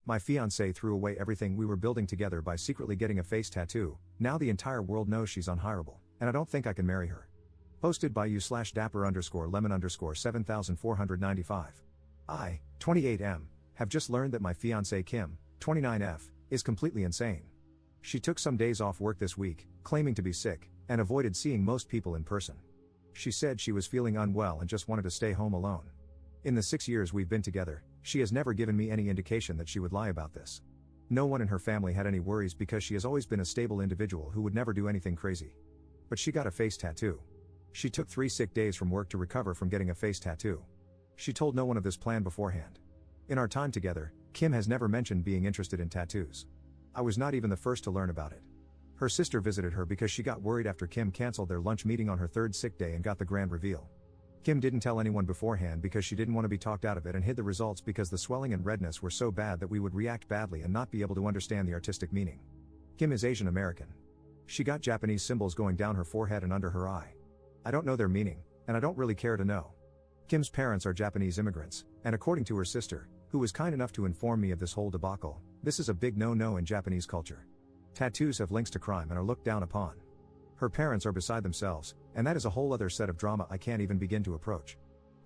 My fiance threw away everything we were building together by secretly getting a face tattoo. Now the entire world knows she's unhireable, and I don't think I can marry her. Posted by you/dapper_lemon_7495. I, 28M, have just learned that my fiancée Kim, 29F, is completely insane. She took some days off work this week, claiming to be sick, and avoided seeing most people in person. She said she was feeling unwell and just wanted to stay home alone. In the 6 years we've been together, she has never given me any indication that she would lie about this. No one in her family had any worries because she has always been a stable individual who would never do anything crazy. But she got a face tattoo. She took 3 sick days from work to recover from getting a face tattoo. She told no one of this plan beforehand. In our time together, Kim has never mentioned being interested in tattoos. I was not even the first to learn about it. Her sister visited her because she got worried after Kim canceled their lunch meeting on her 3rd sick day and got the grand reveal. Kim didn't tell anyone beforehand because she didn't want to be talked out of it and hid the results because the swelling and redness were so bad that we would react badly and not be able to understand the artistic meaning. Kim is Asian American. She got Japanese symbols going down her forehead and under her eye. I don't know their meaning, and I don't really care to know. Kim's parents are Japanese immigrants, and according to her sister, who was kind enough to inform me of this whole debacle, this is a big no-no in Japanese culture. Tattoos have links to crime and are looked down upon. Her parents are beside themselves, and that is a whole other set of drama I can't even begin to approach.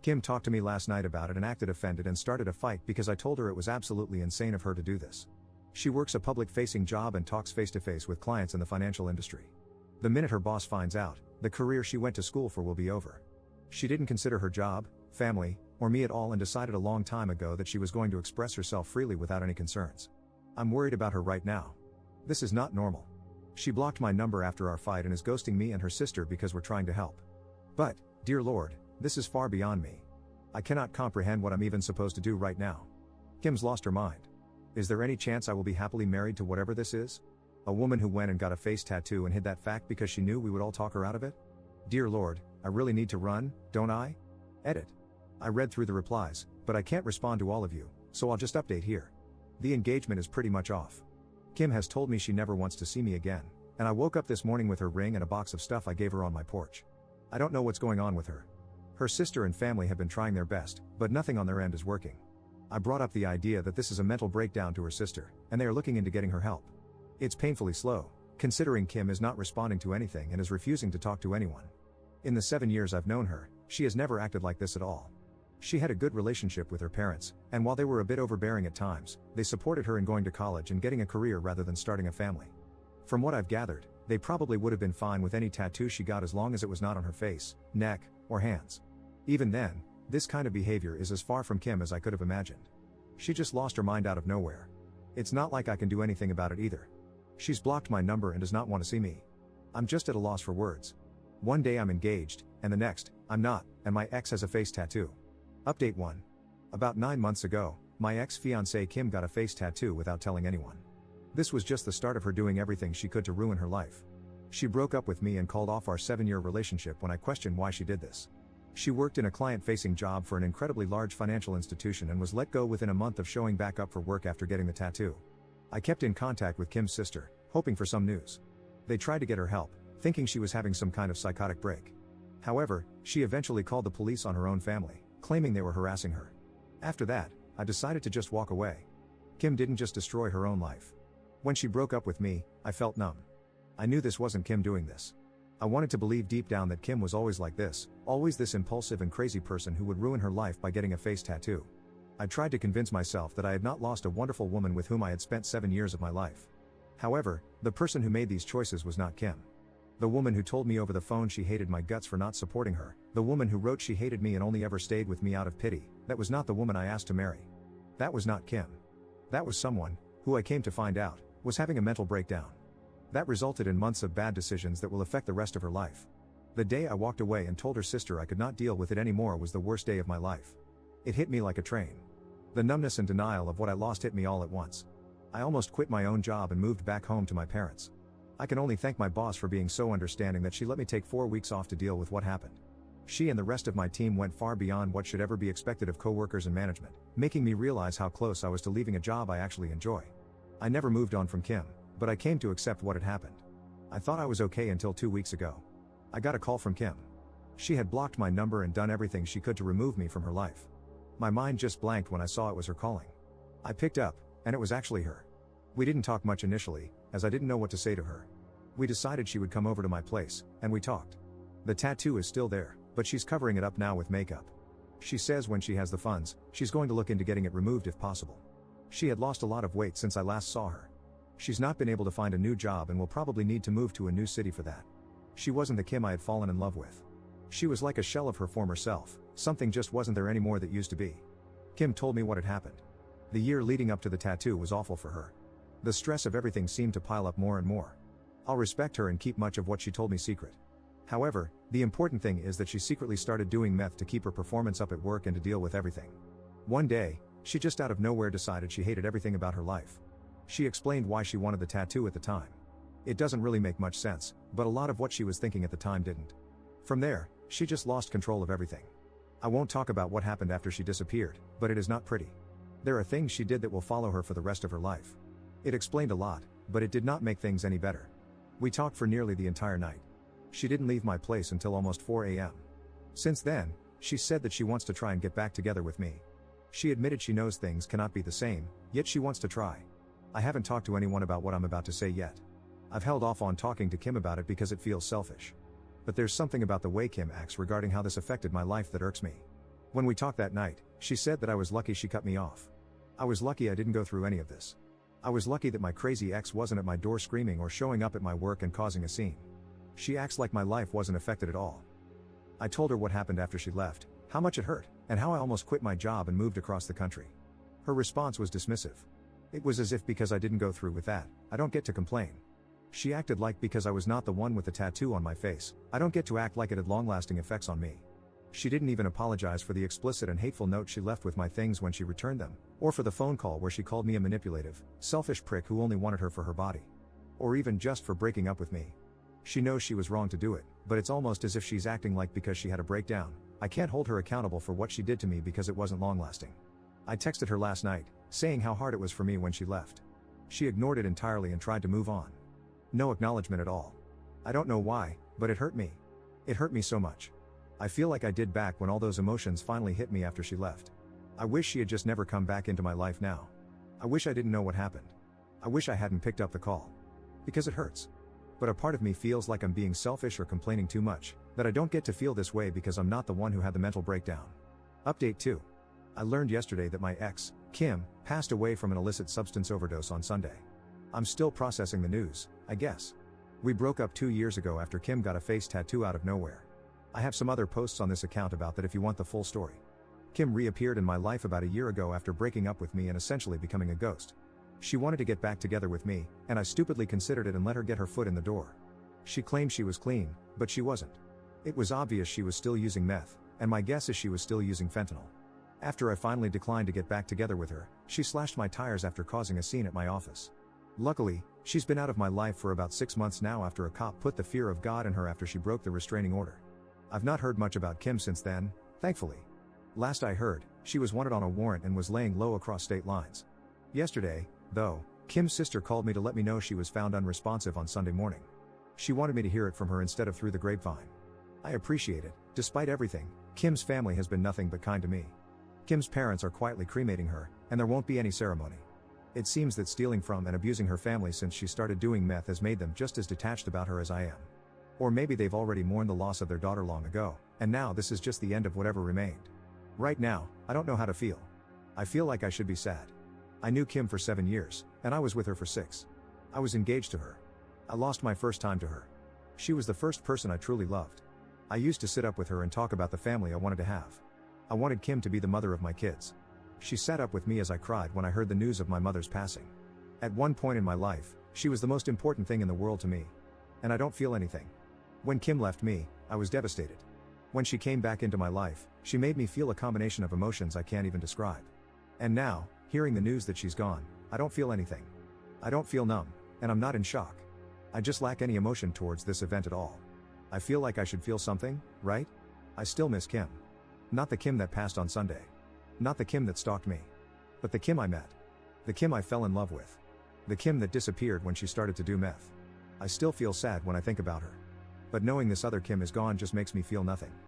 Kim talked to me last night about it and acted offended and started a fight because I told her it was absolutely insane of her to do this. She works a public-facing job and talks face-to-face with clients in the financial industry. The minute her boss finds out, the career she went to school for will be over. She didn't consider her job, family, or me at all and decided a long time ago that she was going to express herself freely without any concerns. I'm worried about her right now. This is not normal. She blocked my number after our fight and is ghosting me and her sister because we're trying to help. But, dear Lord, this is far beyond me. I cannot comprehend what I'm even supposed to do right now. Kim's lost her mind. Is there any chance I will be happily married to whatever this is? A woman who went and got a face tattoo and hid that fact because she knew we would all talk her out of it? Dear Lord, I really need to run, don't I? Edit. I read through the replies, but I can't respond to all of you, so I'll just update here. The engagement is pretty much off. Kim has told me she never wants to see me again, and I woke up this morning with her ring and a box of stuff I gave her on my porch. I don't know what's going on with her. Her sister and family have been trying their best, but nothing on their end is working. I brought up the idea that this is a mental breakdown to her sister, and they are looking into getting her help. It's painfully slow, considering Kim is not responding to anything and is refusing to talk to anyone. In the 7 years I've known her, she has never acted like this at all. She had a good relationship with her parents, and while they were a bit overbearing at times, they supported her in going to college and getting a career rather than starting a family. From what I've gathered, they probably would have been fine with any tattoo she got as long as it was not on her face, neck, or hands. Even then, this kind of behavior is as far from Kim as I could have imagined. She just lost her mind out of nowhere. It's not like I can do anything about it either. She's blocked my number and does not want to see me. I'm just at a loss for words. One day I'm engaged, and the next, I'm not, and my ex has a face tattoo. Update 1. About 9 months ago, my ex-fiancée Kim got a face tattoo without telling anyone. This was just the start of her doing everything she could to ruin her life. She broke up with me and called off our 7-year relationship when I questioned why she did this. She worked in a client-facing job for an incredibly large financial institution and was let go within a month of showing back up for work after getting the tattoo. I kept in contact with Kim's sister, hoping for some news. They tried to get her help, thinking she was having some kind of psychotic break. However, she eventually called the police on her own family, claiming they were harassing her. After that, I decided to just walk away. Kim didn't just destroy her own life. When she broke up with me, I felt numb. I knew this wasn't Kim doing this. I wanted to believe deep down that Kim was always like this, always this impulsive and crazy person who would ruin her life by getting a face tattoo. I tried to convince myself that I had not lost a wonderful woman with whom I had spent 7 years of my life. However, the person who made these choices was not Kim. The woman who told me over the phone she hated my guts for not supporting her, the woman who wrote she hated me and only ever stayed with me out of pity, that was not the woman I asked to marry. That was not Kim. That was someone, who I came to find out, was having a mental breakdown. That resulted in months of bad decisions that will affect the rest of her life. The day I walked away and told her sister I could not deal with it anymore was the worst day of my life. It hit me like a train. The numbness and denial of what I lost hit me all at once. I almost quit my own job and moved back home to my parents. I can only thank my boss for being so understanding that she let me take 4 weeks off to deal with what happened. She and the rest of my team went far beyond what should ever be expected of coworkers and management, making me realize how close I was to leaving a job I actually enjoy. I never moved on from Kim, but I came to accept what had happened. I thought I was okay until 2 weeks ago. I got a call from Kim. She had blocked my number and done everything she could to remove me from her life. My mind just blanked when I saw it was her calling. I picked up, And it was actually her. We didn't talk much initially, as I didn't know what to say to her. We decided she would come over to my place, and we talked. The tattoo is still there, but she's covering it up now with makeup. She says when she has the funds, she's going to look into getting it removed if possible. She had lost a lot of weight since I last saw her. She's not been able to find a new job and will probably need to move to a new city for that. She wasn't the Kim I had fallen in love with. She was like a shell of her former self, something just wasn't there anymore that used to be. Kim told me what had happened. The year leading up to the tattoo was awful for her. The stress of everything seemed to pile up more and more. I'll respect her and keep much of what she told me secret. However, the important thing is that she secretly started doing meth to keep her performance up at work and to deal with everything. One day, she just out of nowhere decided she hated everything about her life. She explained why she wanted the tattoo at the time. It doesn't really make much sense, but a lot of what she was thinking at the time didn't. From there, she just lost control of everything. I won't talk about what happened after she disappeared, but it is not pretty. There are things she did that will follow her for the rest of her life. It explained a lot, but it did not make things any better. We talked for nearly the entire night. She didn't leave my place until almost 4 a.m. Since then, she said that she wants to try and get back together with me. She admitted she knows things cannot be the same, yet she wants to try. I haven't talked to anyone about what I'm about to say yet. I've held off on talking to Kim about it because it feels selfish. But there's something about the way Kim acts regarding how this affected my life that irks me. When we talked that night, she said that I was lucky she cut me off. I was lucky I didn't go through any of this. I was lucky that my crazy ex wasn't at my door screaming or showing up at my work and causing a scene. She acts like my life wasn't affected at all. I told her what happened after she left, how much it hurt, and how I almost quit my job and moved across the country. Her response was dismissive. It was as if because I didn't go through with that, I don't get to complain. She acted like because I was not the one with the tattoo on my face, I don't get to act like it had long-lasting effects on me. She didn't even apologize for the explicit and hateful note she left with my things when she returned them, or for the phone call where she called me a manipulative, selfish prick who only wanted her for her body. Or even just for breaking up with me. She knows she was wrong to do it, but it's almost as if she's acting like because she had a breakdown, I can't hold her accountable for what she did to me because it wasn't long-lasting. I texted her last night, saying how hard it was for me when she left. She ignored it entirely and tried to move on. No acknowledgement at all. I don't know why, but it hurt me. It hurt me so much. I feel like I did back when all those emotions finally hit me after she left. I wish she had just never come back into my life now. I wish I didn't know what happened. I wish I hadn't picked up the call. Because it hurts. But a part of me feels like I'm being selfish or complaining too much, that I don't get to feel this way because I'm not the one who had the mental breakdown. Update 2. I learned yesterday that my ex, Kim, passed away from an illicit substance overdose on Sunday. I'm still processing the news, I guess. We broke up 2 years ago after Kim got a face tattoo out of nowhere. I have some other posts on this account about that if you want the full story. Kim reappeared in my life about a year ago after breaking up with me and essentially becoming a ghost. She wanted to get back together with me, and I stupidly considered it and let her get her foot in the door. She claimed she was clean, but she wasn't. It was obvious she was still using meth, and my guess is she was still using fentanyl. After I finally declined to get back together with her, she slashed my tires after causing a scene at my office. Luckily, she's been out of my life for about 6 months now after a cop put the fear of God in her after she broke the restraining order. I've not heard much about Kim since then, thankfully. Last I heard, she was wanted on a warrant and was laying low across state lines. Yesterday, though, Kim's sister called me to let me know she was found unresponsive on Sunday morning. She wanted me to hear it from her instead of through the grapevine. I appreciate it. Despite everything, Kim's family has been nothing but kind to me. Kim's parents are quietly cremating her, and there won't be any ceremony. It seems that stealing from and abusing her family since she started doing meth has made them just as detached about her as I am. Or maybe they've already mourned the loss of their daughter long ago, and now this is just the end of whatever remained. Right now, I don't know how to feel. I feel like I should be sad. I knew Kim for 7 years, and I was with her for 6. I was engaged to her. I lost my first time to her. She was the first person I truly loved. I used to sit up with her and talk about the family I wanted to have. I wanted Kim to be the mother of my kids. She sat up with me as I cried when I heard the news of my mother's passing. At one point in my life, she was the most important thing in the world to me. And I don't feel anything. When Kim left me, I was devastated. When she came back into my life, she made me feel a combination of emotions I can't even describe. And now, hearing the news that she's gone, I don't feel anything. I don't feel numb, and I'm not in shock. I just lack any emotion towards this event at all. I feel like I should feel something, right? I still miss Kim. Not the Kim that passed on Sunday. Not the Kim that stalked me. But the Kim I met. The Kim I fell in love with. The Kim that disappeared when she started to do meth. I still feel sad when I think about her. But knowing this other Kim is gone just makes me feel nothing.